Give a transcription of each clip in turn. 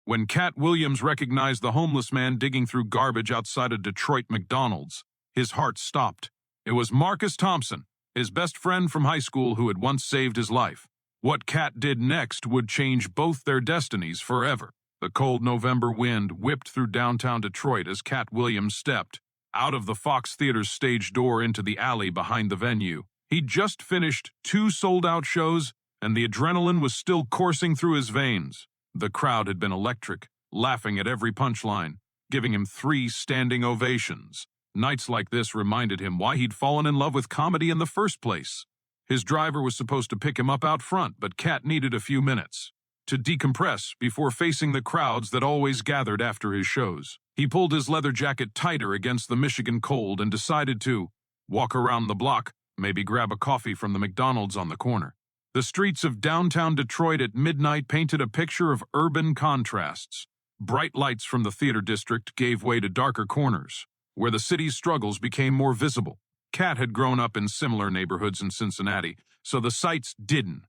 When Katt Williams recognized the homeless man digging through garbage outside a Detroit McDonald's, his heart stopped. It was Marcus Thompson, his best friend from high school who had once saved his life. What Katt did next would change both their destinies forever. The cold November wind whipped through downtown Detroit as Katt Williams stepped out of the Fox Theater's stage door into the alley behind the venue. He'd just finished 2 sold-out shows, and the adrenaline was still coursing through his veins. The crowd had been electric, laughing at every punchline, giving him 3 standing ovations. Nights like this reminded him why he'd fallen in love with comedy in the first place. His driver was supposed to pick him up out front, but Katt needed a few minutes to decompress before facing the crowds that always gathered after his shows. He pulled his leather jacket tighter against the Michigan cold and decided to walk around the block, maybe grab a coffee from the McDonald's on the corner. The streets of downtown Detroit at midnight painted a picture of urban contrasts. Bright lights from the theater district gave way to darker corners, where the city's struggles became more visible. Katt had grown up in similar neighborhoods in Cincinnati, so the sights didn't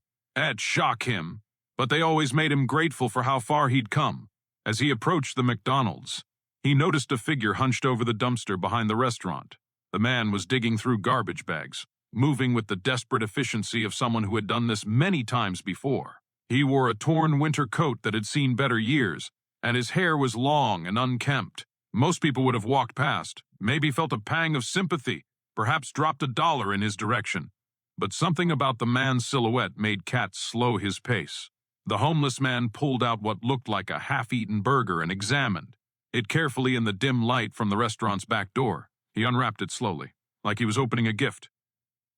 shock him, but they always made him grateful for how far he'd come. As he approached the McDonald's, he noticed a figure hunched over the dumpster behind the restaurant. The man was digging through garbage bags, moving with the desperate efficiency of someone who had done this many times before. He wore a torn winter coat that had seen better years, and his hair was long and unkempt. Most people would have walked past, maybe felt a pang of sympathy, perhaps dropped $1 in his direction. But something about the man's silhouette made Katt slow his pace. The homeless man pulled out what looked like a half-eaten burger and examined it carefully in the dim light from the restaurant's back door. He unwrapped it slowly, like he was opening a gift,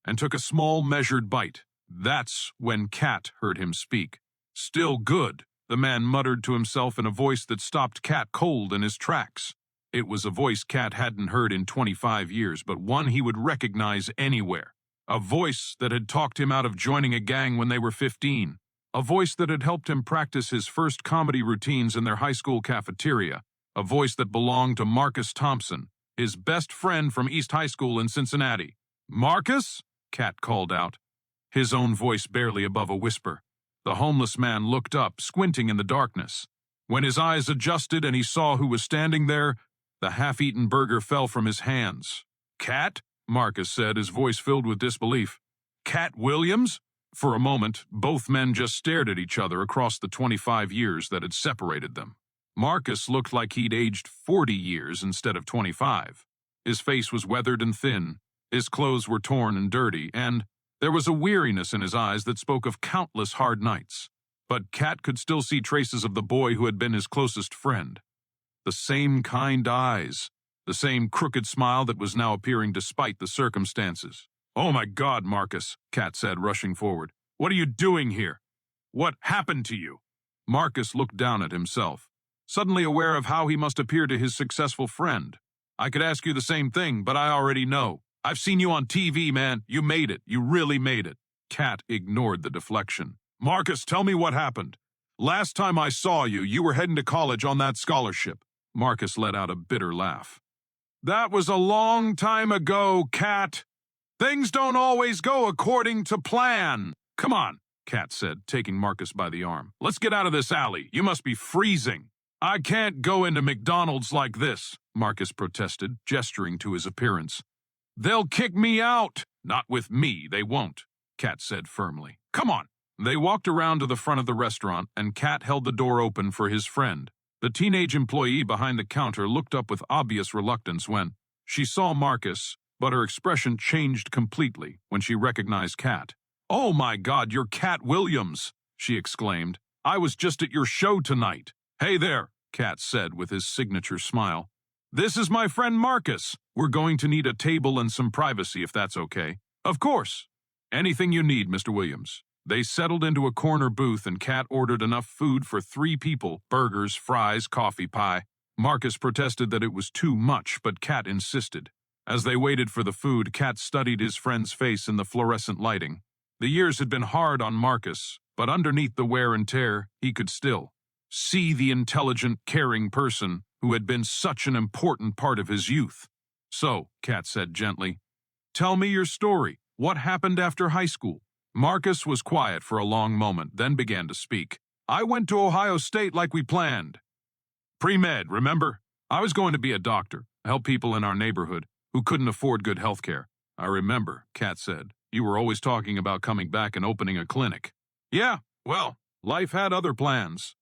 and took a small, measured bite. That's when Katt heard him speak. "Still good," the man muttered to himself in a voice that stopped Katt cold in his tracks. It was a voice Katt hadn't heard in 25 years, but one he would recognize anywhere. A voice that had talked him out of joining a gang when they were 15. A voice that had helped him practice his first comedy routines in their high school cafeteria. A voice that belonged to Marcus Thompson, his best friend from East High School in Cincinnati. "Marcus?" Katt called out, his own voice barely above a whisper. The homeless man looked up, squinting in the darkness. When his eyes adjusted and he saw who was standing there, the half-eaten burger fell from his hands. "Katt?" Marcus said, his voice filled with disbelief. "Katt Williams?" For a moment, both men just stared at each other across the 25 years that had separated them. Marcus looked like he'd aged 40 years instead of 25. His face was weathered and thin, his clothes were torn and dirty, and there was a weariness in his eyes that spoke of countless hard nights. But Katt could still see traces of the boy who had been his closest friend. The same kind eyes, the same crooked smile that was now appearing despite the circumstances. "Oh my God, Marcus," Katt said, rushing forward. "What are you doing here? What happened to you?" Marcus looked down at himself, suddenly aware of how he must appear to his successful friend. "I could ask you the same thing, but I already know. I've seen you on TV, man. You made it. You really made it." Katt ignored the deflection. "Marcus, tell me what happened. Last time I saw you, you were heading to college on that scholarship." Marcus let out a bitter laugh. "That was a long time ago, Katt. Things don't always go according to plan." "Come on," Katt said, taking Marcus by the arm. "Let's get out of this alley. You must be freezing." "I can't go into McDonald's like this," Marcus protested, gesturing to his appearance. "They'll kick me out." "Not with me, they won't," Katt said firmly. "Come on." They walked around to the front of the restaurant, and Katt held the door open for his friend. The teenage employee behind the counter looked up with obvious reluctance when she saw Marcus, but her expression changed completely when she recognized Katt. "Oh my God, you're Katt Williams," she exclaimed. "I was just at your show tonight." "Hey there," Katt said with his signature smile. "This is my friend Marcus. We're going to need a table and some privacy if that's okay." "Of course. Anything you need, Mr. Williams." They settled into a corner booth and Katt ordered enough food for 3 people, burgers, fries, coffee, pie. Marcus protested that it was too much, but Katt insisted. As they waited for the food, Katt studied his friend's face in the fluorescent lighting. The years had been hard on Marcus, but underneath the wear and tear, he could still see the intelligent, caring person who had been such an important part of his youth. "So," Katt said gently, "tell me your story. What happened after high school?" Marcus was quiet for a long moment, then began to speak. "I went to Ohio State like we planned. Pre-med, remember? I was going to be a doctor, help people in our neighborhood who couldn't afford good health care. I remember, Katt said. You were always talking about coming back and opening a clinic. Yeah, well, life had other plans.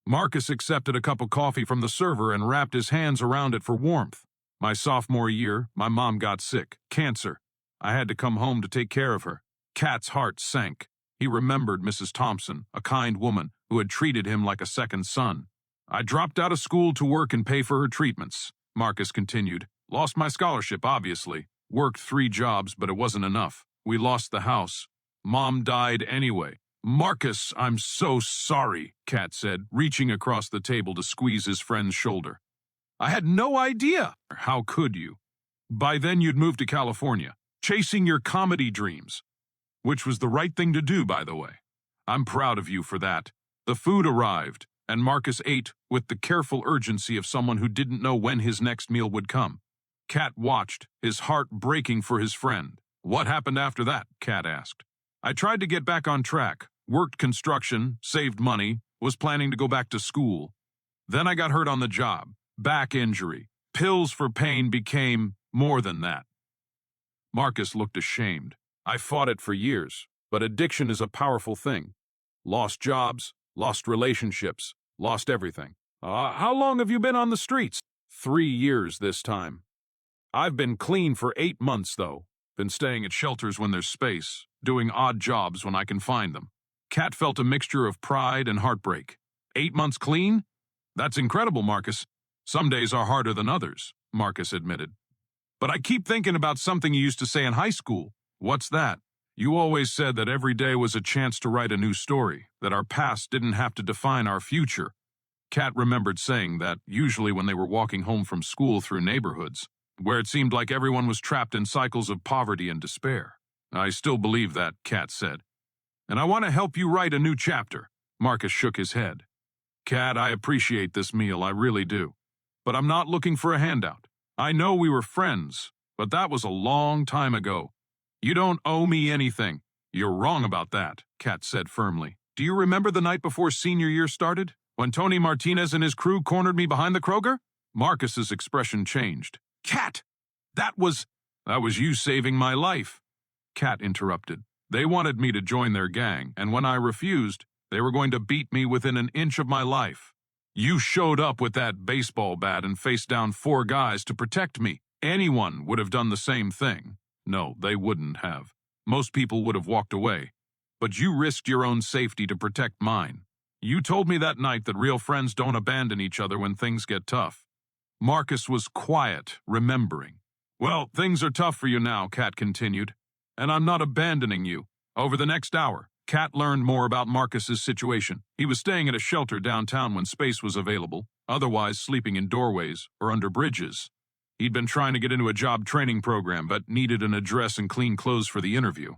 Marcus accepted a cup of coffee from the server and wrapped his hands around it for warmth. My sophomore year, my mom got sick, cancer. I had to come home to take care of her. Katt's heart sank. He remembered Mrs. Thompson, a kind woman who had treated him like a second son. I dropped out of school to work and pay for her treatments, Marcus continued. Lost my scholarship, obviously. Worked 3 jobs, but it wasn't enough. We lost the house. Mom died anyway. Marcus, I'm so sorry, Katt said, reaching across the table to squeeze his friend's shoulder. I had no idea. How could you? By then you'd moved to California, chasing your comedy dreams. Which was the right thing to do, by the way. I'm proud of you for that. The food arrived, and Marcus ate with the careful urgency of someone who didn't know when his next meal would come. Katt watched, his heart breaking for his friend. What happened after that? Katt asked. I tried to get back on track, worked construction, saved money, was planning to go back to school. Then I got hurt on the job, back injury. Pills for pain became more than that. Marcus looked ashamed. I fought it for years, but addiction is a powerful thing. Lost jobs, lost relationships, lost everything. How long have you been on the streets? 3 years this time. I've been clean for 8 months, though. Been staying at shelters when there's space, doing odd jobs when I can find them. Katt felt a mixture of pride and heartbreak. 8 months clean? That's incredible, Marcus. Some days are harder than others, Marcus admitted. But I keep thinking about something you used to say in high school. What's that? You always said that every day was a chance to write a new story, that our past didn't have to define our future. Katt remembered saying that usually when they were walking home from school through neighborhoods, where it seemed like everyone was trapped in cycles of poverty and despair. I still believe that, Katt said. And I want to help you write a new chapter. Marcus shook his head. Katt, I appreciate this meal, I really do. But I'm not looking for a handout. I know we were friends, but that was a long time ago. You don't owe me anything. You're wrong about that, Katt said firmly. Do you remember the night before senior year started, when Tony Martinez and his crew cornered me behind the Kroger? Marcus's expression changed. Katt, that was you saving my life. Katt interrupted. They wanted me to join their gang, and when I refused, they were going to beat me within an inch of my life. You showed up with that baseball bat and faced down 4 guys to protect me. Anyone would have done the same thing. No, they wouldn't have. Most people would have walked away. But you risked your own safety to protect mine. You told me that night that real friends don't abandon each other when things get tough. Marcus was quiet, remembering. Well, things are tough for you now, Katt continued. And I'm not abandoning you. Over the next hour, Katt learned more about Marcus's situation. He was staying at a shelter downtown when space was available, otherwise sleeping in doorways or under bridges. He'd been trying to get into a job training program, but needed an address and clean clothes for the interview.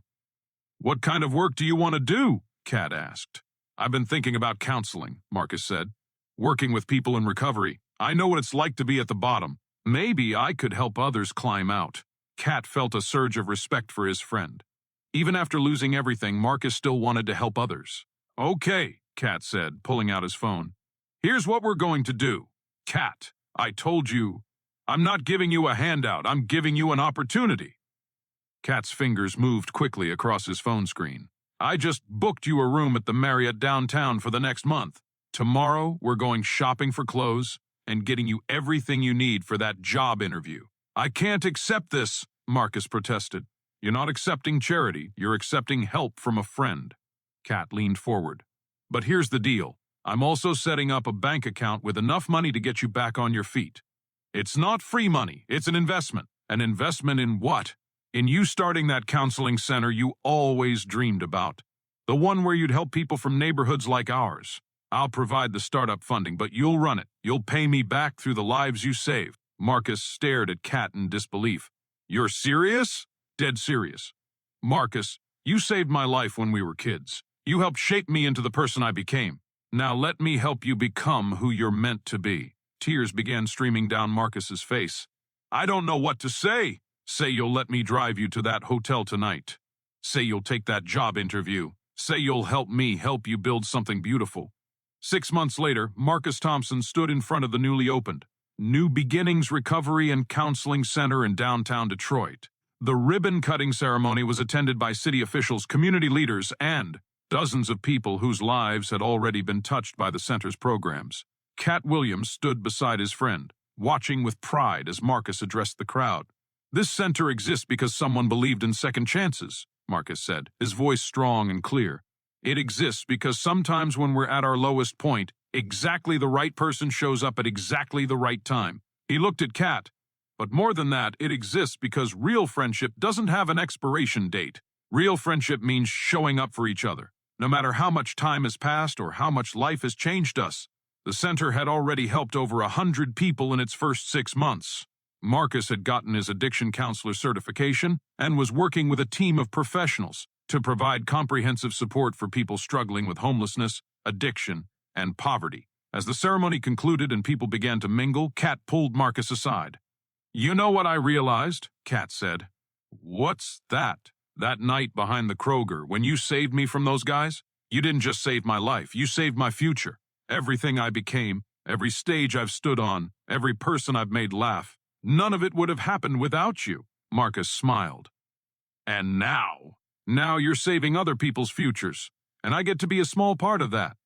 What kind of work do you want to do? Katt asked. I've been thinking about counseling, Marcus said. Working with people in recovery. I know what it's like to be at the bottom. Maybe I could help others climb out. Katt felt a surge of respect for his friend. Even after losing everything, Marcus still wanted to help others. Okay, Katt said, pulling out his phone. Here's what we're going to do. Katt, I told you, I'm not giving you a handout, I'm giving you an opportunity. Katt's fingers moved quickly across his phone screen. I just booked you a room at the Marriott downtown for the next month. Tomorrow, we're going shopping for clothes and getting you everything you need for that job interview. I can't accept this, Marcus protested. You're not accepting charity, you're accepting help from a friend. Katt leaned forward. But here's the deal. I'm also setting up a bank account with enough money to get you back on your feet. It's not free money, it's an investment. An investment in what? In you starting that counseling center you always dreamed about. The one where you'd help people from neighborhoods like ours. I'll provide the startup funding, but you'll run it. You'll pay me back through the lives you saved. Marcus stared at Katt in disbelief. You're serious? Dead serious. Marcus, you saved my life when we were kids. You helped shape me into the person I became. Now let me help you become who you're meant to be. Tears began streaming down Marcus's face. I don't know what to say. Say you'll let me drive you to that hotel tonight. Say you'll take that job interview. Say you'll help me help you build something beautiful. 6 months later, Marcus Thompson stood in front of the newly opened New Beginnings Recovery and Counseling Center in downtown Detroit. The ribbon-cutting ceremony was attended by city officials, community leaders, and dozens of people whose lives had already been touched by the center's programs. Katt Williams stood beside his friend, watching with pride as Marcus addressed the crowd. "This center exists because someone believed in second chances," Marcus said, his voice strong and clear. "It exists because sometimes when we're at our lowest point, exactly the right person shows up at exactly the right time." He looked at Katt. "But more than that, it exists because real friendship doesn't have an expiration date. Real friendship means showing up for each other, no matter how much time has passed or how much life has changed us." The center had already helped over 100 people in its first 6 months. Marcus had gotten his addiction counselor certification and was working with a team of professionals to provide comprehensive support for people struggling with homelessness, addiction, and poverty. As the ceremony concluded and people began to mingle, Katt pulled Marcus aside. "You know what I realized?" Katt said. "What's that?" "That night behind the Kroger, when you saved me from those guys, you didn't just save my life, you saved my future. Everything I became, every stage I've stood on, every person I've made laugh, none of it would have happened without you." Marcus smiled. "And now you're saving other people's futures, and I get to be a small part of that."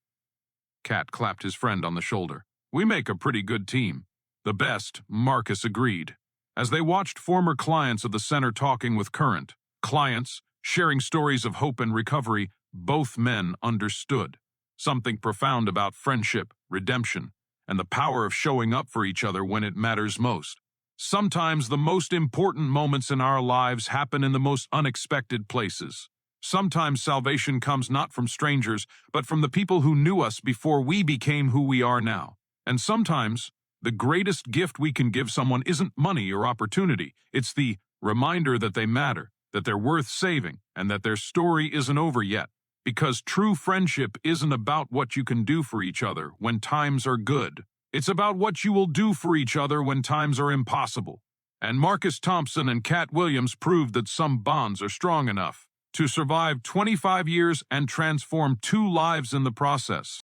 Katt clapped his friend on the shoulder. "We make a pretty good team." "The best," Marcus agreed. As they watched former clients of the center talking with current clients, sharing stories of hope and recovery, both men understood something profound about friendship, redemption, and the power of showing up for each other when it matters most. Sometimes the most important moments in our lives happen in the most unexpected places. Sometimes salvation comes not from strangers, but from the people who knew us before we became who we are now. And sometimes the greatest gift we can give someone isn't money or opportunity. It's the reminder that they matter, that they're worth saving, and that their story isn't over yet. Because true friendship isn't about what you can do for each other when times are good. It's about what you will do for each other when times are impossible. And Marcus Thompson and Katt Williams proved that some bonds are strong enough to survive 25 years and transform 2 lives in the process.